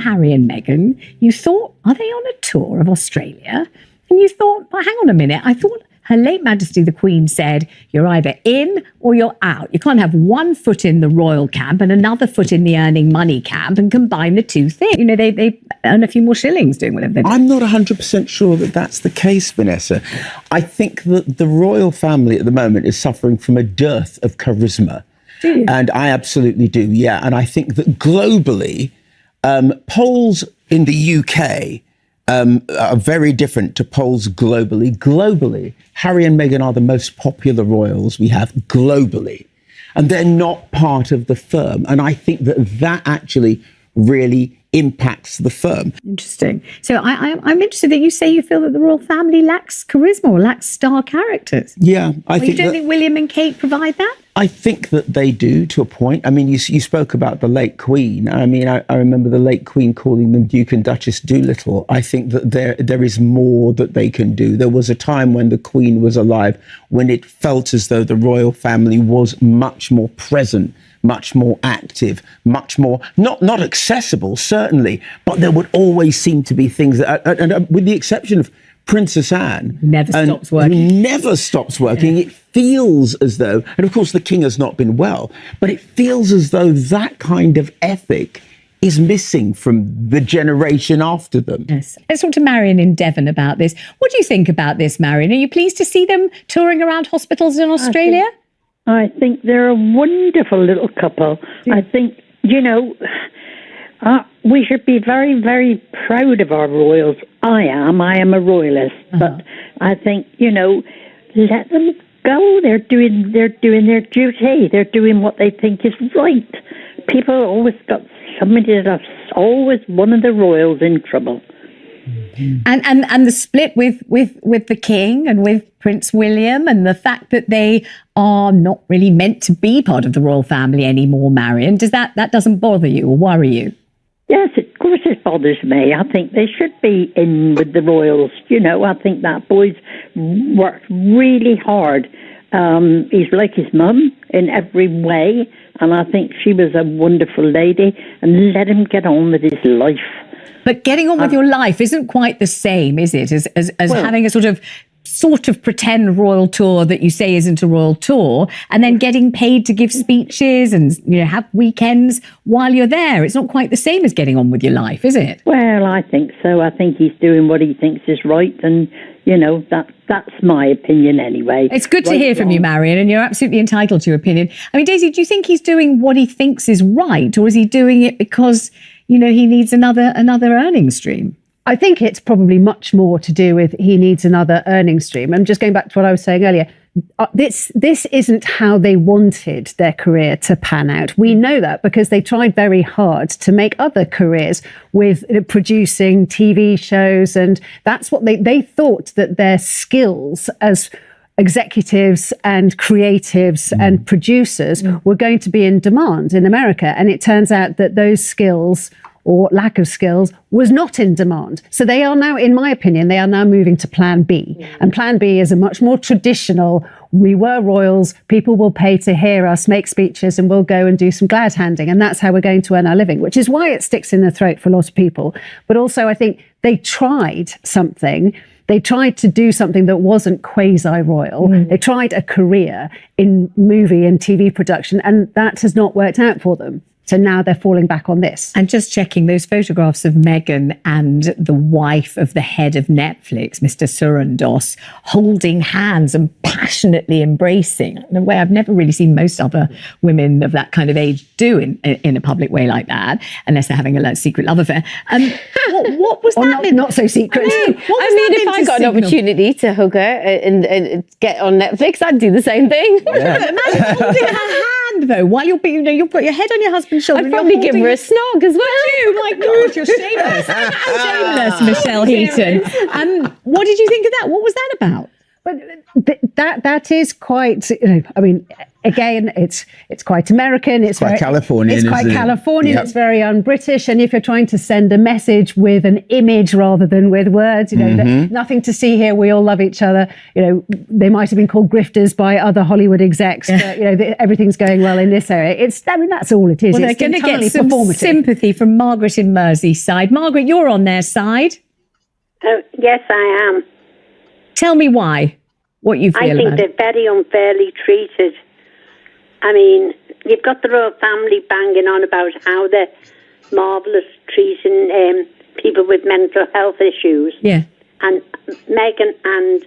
Harry and Meghan, you thought, are they on a tour of Australia? And you thought, well, hang on a minute, I thought Her late Majesty the Queen said, you're either in or you're out. You can't have one foot in the royal camp and another foot in the earning money camp and combine the two things. You know, they earn a few more shillings doing whatever they do. I'm not 100% sure that that's the case, Vanessa. I think that the royal family at the moment is suffering from a dearth of charisma. Do you? And I absolutely do, yeah. And I think that globally, polls in the UK are very different to polls globally. Globally, Harry and Meghan are the most popular royals we have globally. And they're not part of the firm. And I think that that actually really impacts the firm. Interesting. So I'm interested that you say you feel that the royal family lacks charisma or lacks star characters. Yeah, I think you don't think William and Kate provide that? I think that they do, to a point. I mean, you spoke about the late Queen. I mean, I remember the late Queen calling them Duke and Duchess Doolittle. I think that there is more that they can do. There was a time when the Queen was alive when it felt as though the royal family was much more present, much more active, much more, not accessible, certainly, but there would always seem to be things that, and with the exception of Princess Anne. Never stops working. Who never stops working. Yeah. It feels as though, and of course the King has not been well, but it feels as though that kind of ethic is missing from the generation after them. Yes. Let's talk to Marion in Devon about this. What do you think about this, Marion? Are you pleased to see them touring around hospitals in Australia? I think they're a wonderful little couple. Yeah. I think, we should be very, very proud of our royals. I am a royalist, but I think, let them go. They're doing their duty. They're doing what they think is right. People always got somebody that's always one of the royals in trouble. And the split with the King and with Prince William, and the fact that they are not really meant to be part of the royal family anymore, Marion, that doesn't bother you or worry you? Yes, of course it bothers me. I think they should be in with the royals. I think that boy's worked really hard. He's like his mum in every way, and I think she was a wonderful lady, and let him get on with his life. But getting on with your life isn't quite the same, is it, as having a sort of pretend royal tour that you say isn't a royal tour, and then getting paid to give speeches and have weekends while you're there. It's not quite the same as getting on with your life, is it? Well, I think so. I think he's doing what he thinks is right, and that's my opinion anyway. It's good to hear from you, Marion, and you're absolutely entitled to your opinion. I mean, Daisy, do you think he's doing what he thinks is right, or is he doing it because he needs another earning stream? I think it's probably much more to do with he needs another earning stream. I'm just going back to what I was saying earlier. This isn't how they wanted their career to pan out. We know that because they tried very hard to make other careers with producing TV shows, and that's what they thought that their skills as executives and creatives and producers were going to be in demand in America. And it turns out that those skills or lack of skills was not in demand. So they are now, in my opinion, they are now moving to Plan B. And Plan B is a much more traditional, we were royals, people will pay to hear us make speeches, and we'll go and do some glad handing. And that's how we're going to earn our living, which is why it sticks in the throat for a lot of people. But also I think they tried something. They tried to do something that wasn't quasi-royal. They tried a career in movie and TV production, and that has not worked out for them. So now they're falling back on this. And just checking those photographs of Meghan and the wife of the head of Netflix, Mr. Surandos, holding hands and passionately embracing in a way I've never really seen most other women of that kind of age do in a public way like that, unless they're having a secret love affair. What was that? Not so secret. If I got an opportunity to hug her and get on Netflix, I'd do the same thing. Yeah. Imagine holding her hand, though, while you've got your head on your husband's shoulder. I'd probably give her a snog as well. Oh my God, you're shameless. Shameless, Michelle Heaton. What did you think of that? What was that about? But that is quite, again, it's quite American. It's quite Californian. It's quite Californian. Yep. It's very un-British. And if you're trying to send a message with an image rather than with words, nothing to see here. We all love each other. They might have been called grifters by other Hollywood execs, but everything's going well in this area. That's all it is. Well, they're going to get some sympathy from Margaret in Merseyside. Margaret, you're on their side. Yes, I am. Tell me why. What you feel I think they're very unfairly treated. I mean, you've got the royal family banging on about how they're marvellous treating people with mental health issues. Yeah. And Meghan and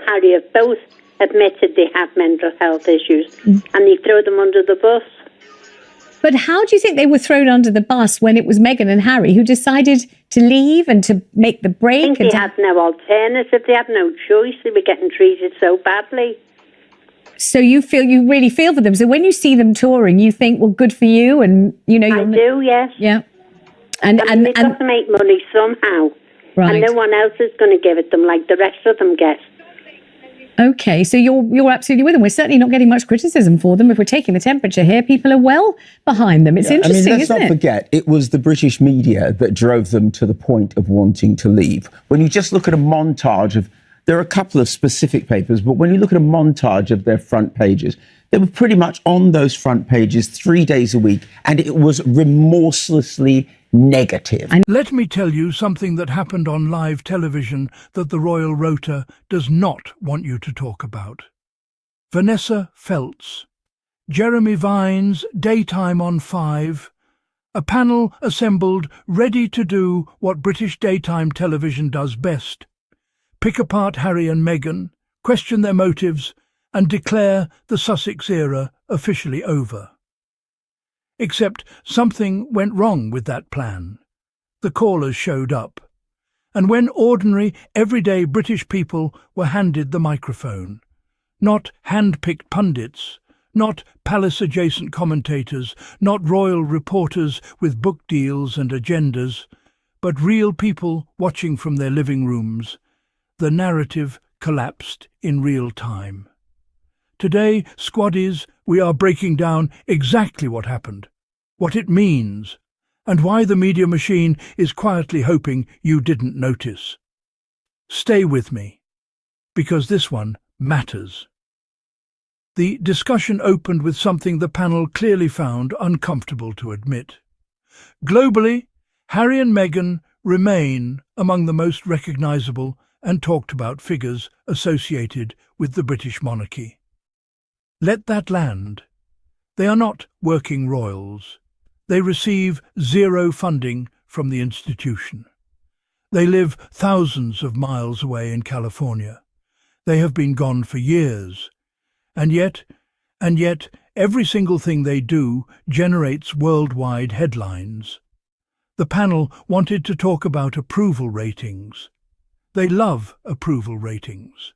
Harry have both admitted they have mental health issues, and they throw them under the bus. But how do you think they were thrown under the bus when it was Meghan and Harry who decided to leave and to make the break? I think they had no alternative. They had no choice. They were getting treated so badly. So you really feel for them. So when you see them touring, you think, well, good for you, and I do, yes. Yeah. And they've got to make money somehow, right? And no one else is going to give it them like the rest of them get. Okay, so you're absolutely with them. We're certainly not getting much criticism for them. If we're taking the temperature here, people are well behind them. It's interesting, let's not forget, it was the British media that drove them to the point of wanting to leave. When you just look at a montage of, there are a couple of specific papers, but when you look at a montage of their front pages, they were pretty much on those front pages 3 days a week, and it was remorselessly negative. Let me tell you something that happened on live television that the Royal Rota does not want you to talk about. Vanessa Feltz, Jeremy Vines, Daytime on 5, a panel assembled ready to do what British daytime television does best: pick apart Harry and Meghan, question their motives, and declare the Sussex era officially over. Except something went wrong with that plan. The callers showed up. And when ordinary, everyday British people were handed the microphone, not hand-picked pundits, not palace-adjacent commentators, not royal reporters with book deals and agendas, but real people watching from their living rooms, the narrative collapsed in real time. Today, squaddies, we are breaking down exactly what happened, what it means, and why the media machine is quietly hoping you didn't notice. Stay with me, because this one matters. The discussion opened with something the panel clearly found uncomfortable to admit. Globally, Harry and Meghan remain among the most recognisable and talked about figures associated with the British monarchy. Let that land. They are not working royals. They receive zero funding from the institution. They live thousands of miles away in California. They have been gone for years. And yet, every single thing they do generates worldwide headlines. The panel wanted to talk about approval ratings. They love approval ratings.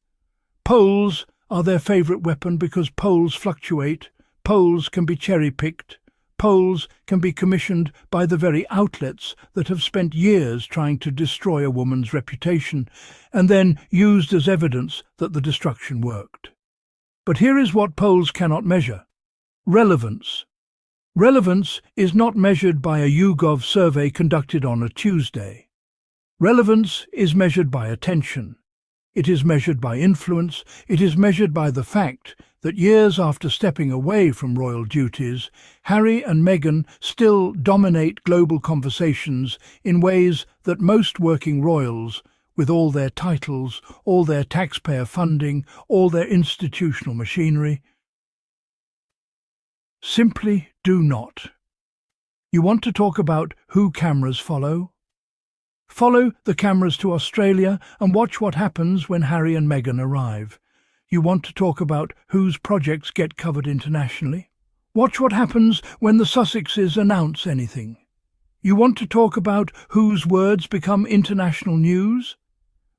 Polls are their favourite weapon because polls fluctuate, polls can be cherry-picked, polls can be commissioned by the very outlets that have spent years trying to destroy a woman's reputation and then used as evidence that the destruction worked. But here is what polls cannot measure: relevance. Relevance is not measured by a YouGov survey conducted on a Tuesday. Relevance is measured by attention. It is measured by influence. It is measured by the fact that years after stepping away from royal duties, Harry and Meghan still dominate global conversations in ways that most working royals, with all their titles, all their taxpayer funding, all their institutional machinery, simply do not. You want to talk about who cameras follow? Follow the cameras to Australia and watch what happens when Harry and Meghan arrive. You want to talk about whose projects get covered internationally? Watch what happens when the Sussexes announce anything. You want to talk about whose words become international news?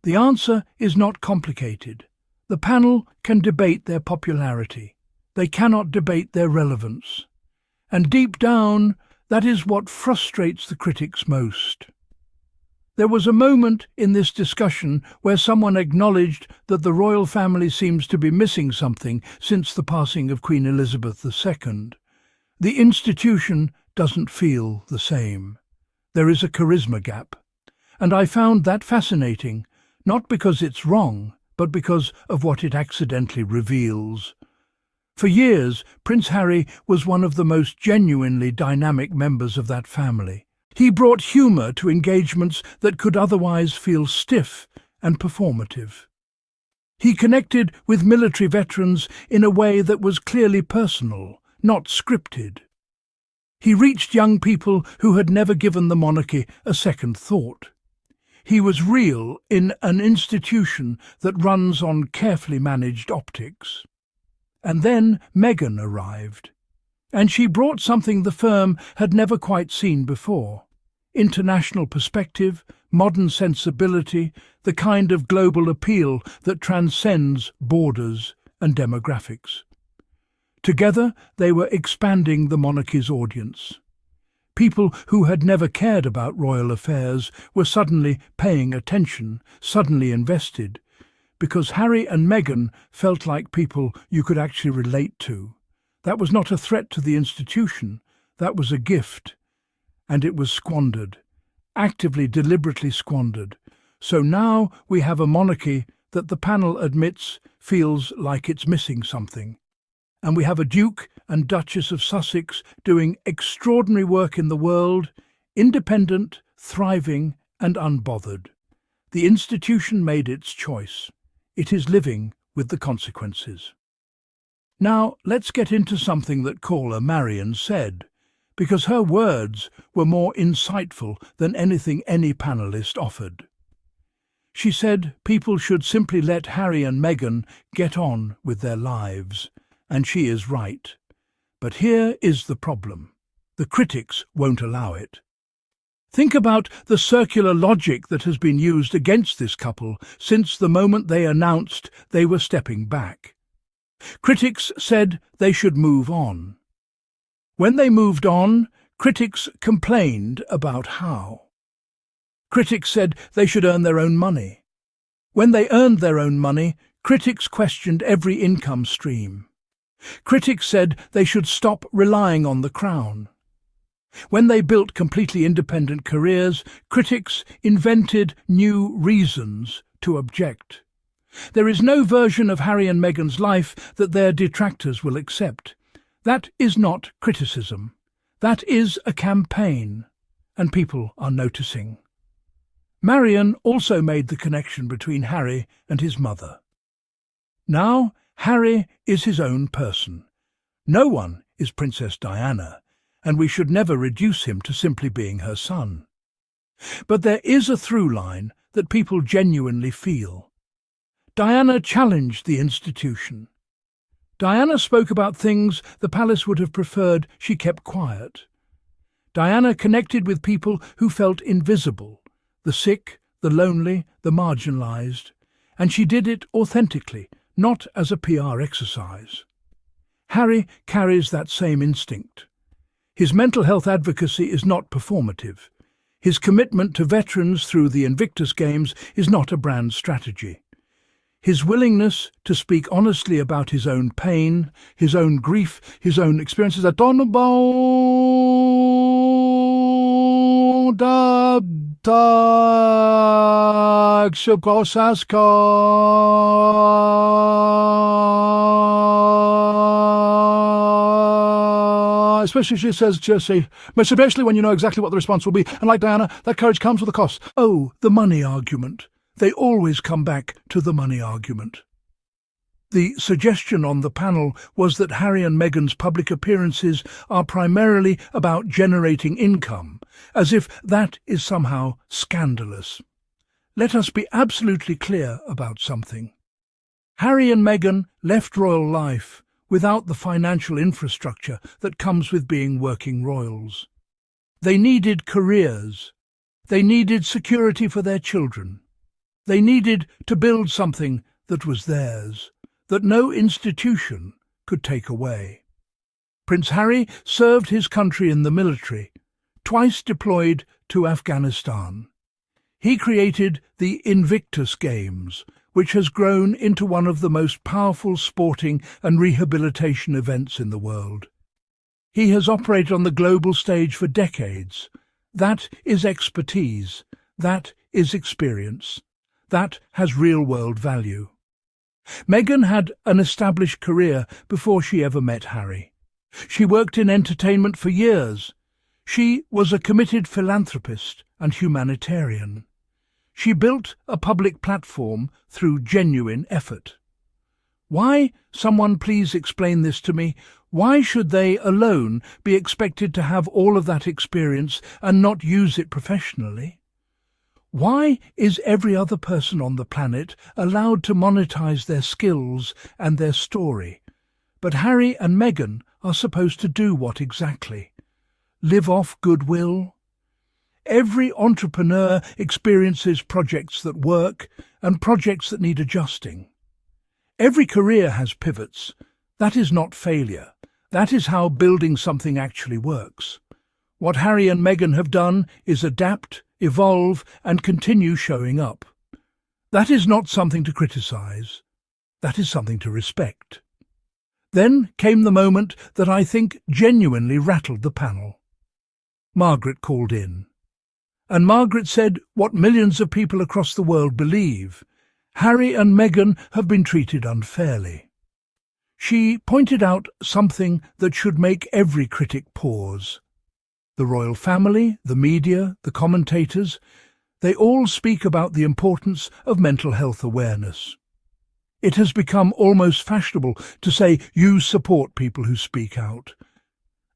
The answer is not complicated. The panel can debate their popularity. They cannot debate their relevance. And deep down, that is what frustrates the critics most. There was a moment in this discussion where someone acknowledged that the royal family seems to be missing something since the passing of Queen Elizabeth II. The institution doesn't feel the same. There is a charisma gap. And I found that fascinating, not because it's wrong, but because of what it accidentally reveals. For years, Prince Harry was one of the most genuinely dynamic members of that family. He brought humour to engagements that could otherwise feel stiff and performative. He connected with military veterans in a way that was clearly personal, not scripted. He reached young people who had never given the monarchy a second thought. He was real in an institution that runs on carefully managed optics. And then Meghan arrived, and she brought something the firm had never quite seen before. International perspective, modern sensibility, the kind of global appeal that transcends borders and demographics. Together, they were expanding the monarchy's audience. People who had never cared about royal affairs were suddenly paying attention, suddenly invested, because Harry and Meghan felt like people you could actually relate to. That was not a threat to the institution, that was a gift. And it was squandered, actively, deliberately squandered. So now we have a monarchy that the panel admits feels like it's missing something. And we have a Duke and Duchess of Sussex doing extraordinary work in the world, independent, thriving and unbothered. The institution made its choice. It is living with the consequences. Now let's get into something that caller Marion said, because her words were more insightful than anything any panellist offered. She said people should simply let Harry and Meghan get on with their lives, and she is right. But here is the problem. The critics won't allow it. Think about the circular logic that has been used against this couple since the moment they announced they were stepping back. Critics said they should move on. When they moved on, critics complained about how. Critics said they should earn their own money. When they earned their own money, critics questioned every income stream. Critics said they should stop relying on the crown. When they built completely independent careers, critics invented new reasons to object. There is no version of Harry and Meghan's life that their detractors will accept. That is not criticism. That is a campaign, and people are noticing. Marion also made the connection between Harry and his mother. Now, Harry is his own person. No one is Princess Diana, and we should never reduce him to simply being her son. But there is a through line that people genuinely feel. Diana challenged the institution. Diana spoke about things the palace would have preferred she kept quiet. Diana connected with people who felt invisible, the sick, the lonely, the marginalised, and she did it authentically, not as a PR exercise. Harry carries that same instinct. His mental health advocacy is not performative. His commitment to veterans through the Invictus Games is not a brand strategy. His willingness to speak honestly about his own pain, his own grief, his own experiences are especially, she says, Jesse, especially when you know exactly what the response will be. And like Diana, that courage comes with a cost. Oh, the money argument. They always come back to the money argument. The suggestion on the panel was that Harry and Meghan's public appearances are primarily about generating income, as if that is somehow scandalous. Let us be absolutely clear about something. Harry and Meghan left royal life without the financial infrastructure that comes with being working royals. They needed careers. They needed security for their children. They needed to build something that was theirs, that no institution could take away. Prince Harry served his country in the military, twice deployed to Afghanistan. He created the Invictus Games, which has grown into one of the most powerful sporting and rehabilitation events in the world. He has operated on the global stage for decades. That is expertise. That is experience. That has real-world value. Meghan had an established career before she ever met Harry. She worked in entertainment for years. She was a committed philanthropist and humanitarian. She built a public platform through genuine effort. Why, someone please explain this to me, why should they alone be expected to have all of that experience and not use it professionally? Why is every other person on the planet allowed to monetize their skills and their story? But Harry and Meghan are supposed to do what exactly? Live off goodwill? Every entrepreneur experiences projects that work and projects that need adjusting. Every career has pivots. That is not failure. That is how building something actually works. What Harry and Meghan have done is adapt, evolve, and continue showing up. That is not something to criticize. That is something to respect. Then came the moment that I think genuinely rattled the panel. Margaret called in. And Margaret said what millions of people across the world believe. Harry and Meghan have been treated unfairly. She pointed out something that should make every critic pause. The royal family, the media, the commentators, they all speak about the importance of mental health awareness. It has become almost fashionable to say you support people who speak out.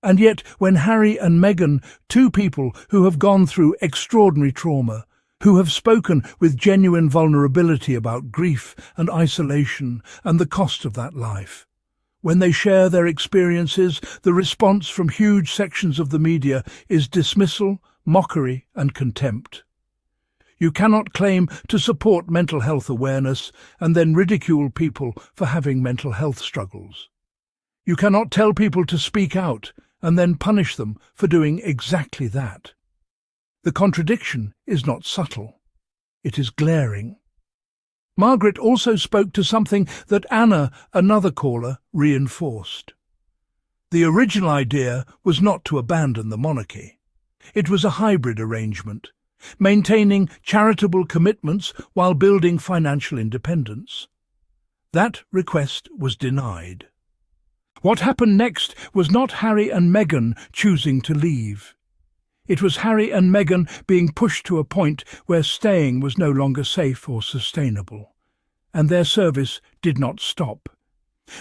And yet, when Harry and Meghan, two people who have gone through extraordinary trauma, who have spoken with genuine vulnerability about grief and isolation and the cost of that life, when they share their experiences, the response from huge sections of the media is dismissal, mockery and contempt. You cannot claim to support mental health awareness and then ridicule people for having mental health struggles. You cannot tell people to speak out and then punish them for doing exactly that. The contradiction is not subtle. It is glaring. Margaret also spoke to something that Anna, another caller, reinforced. The original idea was not to abandon the monarchy. It was a hybrid arrangement, maintaining charitable commitments while building financial independence. That request was denied. What happened next was not Harry and Meghan choosing to leave. It was Harry and Meghan being pushed to a point where staying was no longer safe or sustainable. And their service did not stop.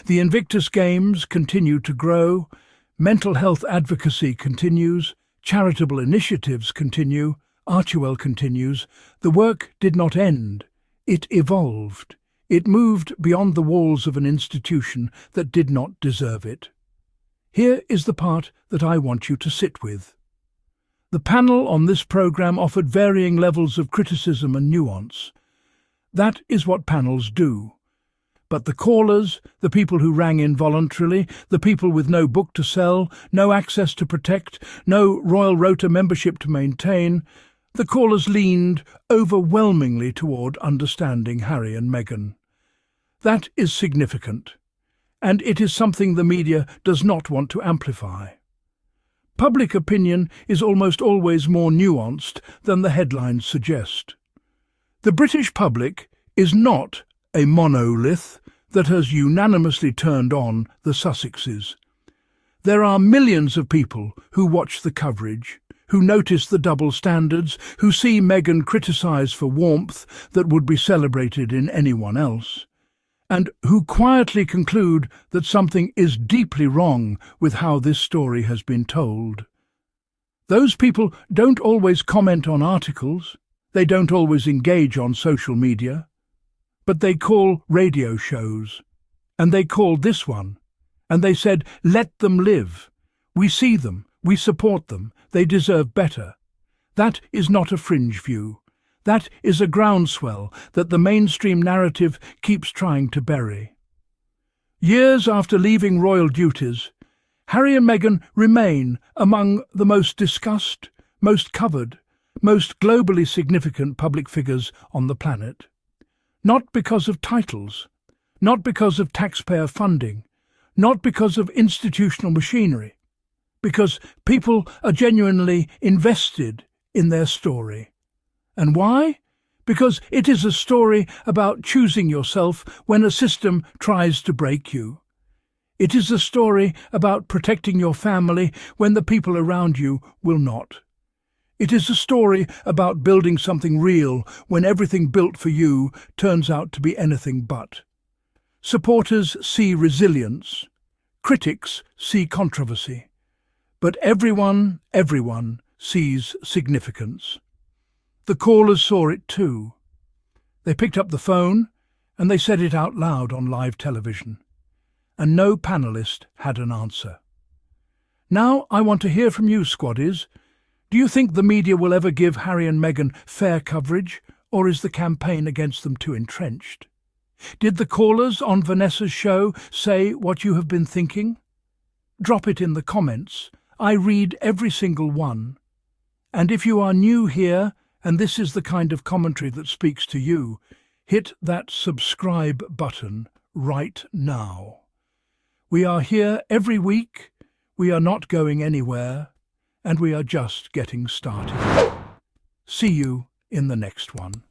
The Invictus Games continue to grow, mental health advocacy continues, charitable initiatives continue, Archewell continues. The work did not end. It evolved. It moved beyond the walls of an institution that did not deserve it. Here is the part that I want you to sit with. The panel on this programme offered varying levels of criticism and nuance. That is what panels do. But the callers, the people who rang in voluntarily, the people with no book to sell, no access to protect, no Royal Rota membership to maintain, the callers leaned overwhelmingly toward understanding Harry and Meghan. That is significant, and it is something the media does not want to amplify. Public opinion is almost always more nuanced than the headlines suggest. The British public is not a monolith that has unanimously turned on the Sussexes. There are millions of people who watch the coverage, who notice the double standards, who see Meghan criticised for warmth that would be celebrated in anyone else, and who quietly conclude that something is deeply wrong with how this story has been told. Those people don't always comment on articles, they don't always engage on social media, but they call radio shows, and they called this one, and they said, let them live. We see them, we support them, they deserve better. That is not a fringe view. That is a groundswell that the mainstream narrative keeps trying to bury. Years after leaving royal duties, Harry and Meghan remain among the most discussed, most covered, most globally significant public figures on the planet. Not because of titles, not because of taxpayer funding, not because of institutional machinery, because people are genuinely invested in their story. And why? Because it is a story about choosing yourself when a system tries to break you. It is a story about protecting your family when the people around you will not. It is a story about building something real when everything built for you turns out to be anything but. Supporters see resilience. Critics see controversy. But everyone sees significance. The callers saw it too. They picked up the phone and they said it out loud on live television. And no panelist had an answer. Now I want to hear from you, squaddies. Do you think the media will ever give Harry and Meghan fair coverage, or is the campaign against them too entrenched? Did the callers on Vanessa's show say what you have been thinking? Drop it in the comments. I read every single one. And if you are new here, and this is the kind of commentary that speaks to you, hit that subscribe button right now. We are here every week, we are not going anywhere, and we are just getting started. See you in the next one.